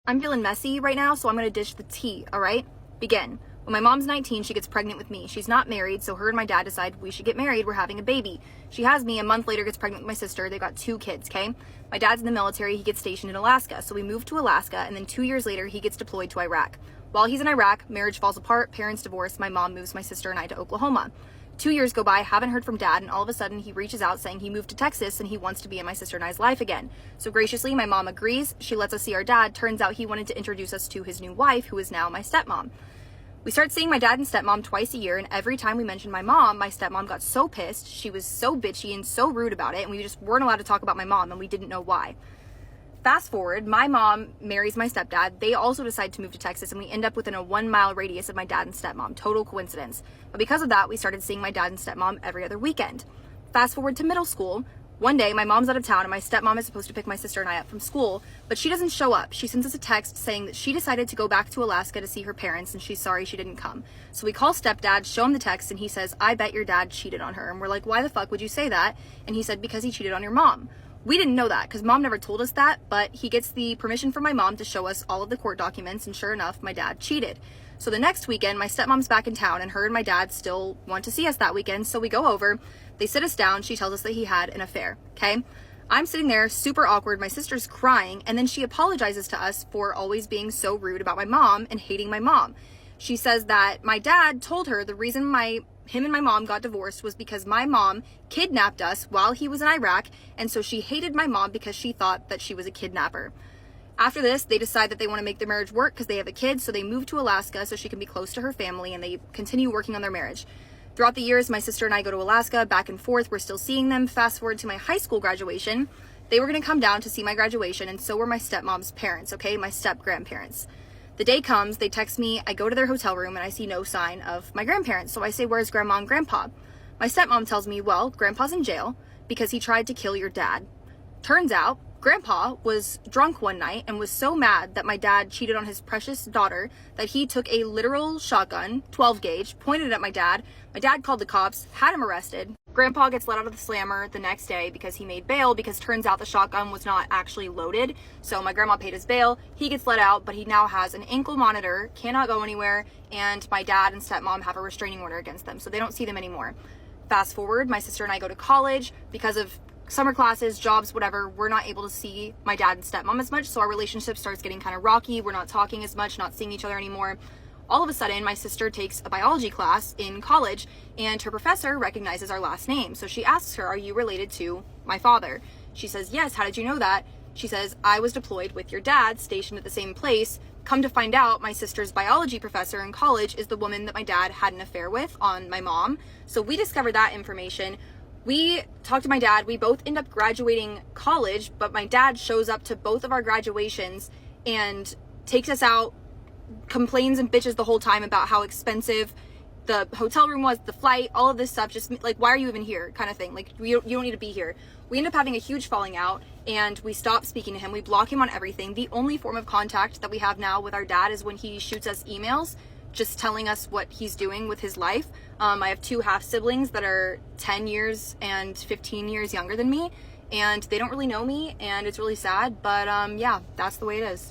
I'm feeling messy right now, so I'm gonna dish the tea, all right? Begin. When my mom's 19, she gets pregnant with me. She's not married, so her and my dad decide we should get married. We're having a baby. She has me. A month later, gets pregnant with my sister. They got 2 kids, okay? My dad's in the military. He gets stationed in Alaska. So we moved to Alaska, and then 2 years later, he gets deployed to Iraq. While he's in Iraq, marriage falls apart, parents divorce, my mom moves my sister and I to Oklahoma. 2 years go by, haven't heard from dad, and all of a sudden he reaches out saying he moved to Texas and he wants to be in my sister and I's life again. So graciously, my mom agrees. She lets us see our dad. Turns out he wanted to introduce us to his new wife, who is now my stepmom. We start seeing my dad and stepmom twice a year, and every time we mentioned my mom, my stepmom got so pissed. She was so bitchy and so rude about it, and we just weren't allowed to talk about my mom, and we didn't know why. Fast forward, my mom marries my stepdad. They also decide to move to Texas, and we end up within a 1-mile radius of my dad and stepmom. Total coincidence. But because of that, we started seeing my dad and stepmom every other weekend. Fast forward to middle school. One day, my mom's out of town, and my stepmom is supposed to pick my sister and I up from school, but she doesn't show up. She sends us a text saying that she decided to go back to Alaska to see her parents, and she's sorry she didn't come. So we call stepdad, show him the text, and he says, "I bet your dad cheated on her." And we're like, "Why the fuck would you say that?" And he said, "Because he cheated on your mom." We didn't know that because mom never told us that, but he gets the permission from my mom to show us all of the court documents, and sure enough, my dad cheated. So the next weekend, my stepmom's back in town, and her and my dad still want to see us that weekend, so we go over. They sit us down. She tells us that he had an affair, okay? I'm sitting there, super awkward. My sister's crying, and then she apologizes to us for always being so rude about my mom and hating my mom. She says that my dad told her the reason him and my mom got divorced was because my mom kidnapped us while he was in Iraq, and so she hated my mom because she thought that she was a kidnapper. After this, they decide that they want to make their marriage work because they have a kid, so they move to Alaska so she can be close to her family, and they continue working on their marriage. Throughout the years, my sister and I go to Alaska, back and forth. We're still seeing them. Fast forward to my high school graduation. They were going to come down to see my graduation, and so were my stepmom's parents, okay? My step-grandparents. The day comes, they text me, I go to their hotel room, and I see no sign of my grandparents. So I say, "Where's grandma and grandpa?" My stepmom tells me, "Well, grandpa's in jail because he tried to kill your dad." Turns out, grandpa was drunk one night and was so mad that my dad cheated on his precious daughter that he took a literal shotgun, 12 gauge, pointed it at my dad. My dad called the cops, had him arrested. Grandpa gets let out of the slammer the next day because he made bail, because turns out the shotgun was not actually loaded. So my grandma paid his bail. He gets let out, but he now has an ankle monitor, cannot go anywhere, and my dad and stepmom have a restraining order against them, so they don't see them anymore. Fast forward, my sister and I go to college. Because of summer classes, jobs, whatever, we're not able to see my dad and stepmom as much, so our relationship starts getting kind of rocky. We're not talking as much, not seeing each other anymore. All of a sudden, my sister takes a biology class in college, and her professor recognizes our last name. So she asks her, "Are you related to my father?" She says, "Yes, how did you know that?" She says, "I was deployed with your dad, stationed at the same place." Come to find out, my sister's biology professor in college is the woman that my dad had an affair with on my mom. So we discovered that information. We talked to my dad. We both end up graduating college, but my dad shows up to both of our graduations and takes us out, complains and bitches the whole time about how expensive the hotel room was, the flight, all of this stuff. Just like, why are you even here, kind of thing. Like, you don't need to be here. We end up having a huge falling out, and we stop speaking to him. We block him on everything. The only form of contact that we have now with our dad is when he shoots us emails just telling us what he's doing with his life. I have 2 half siblings that are 10 years and 15 years younger than me, and they don't really know me, and it's really sad, but yeah, that's the way it is.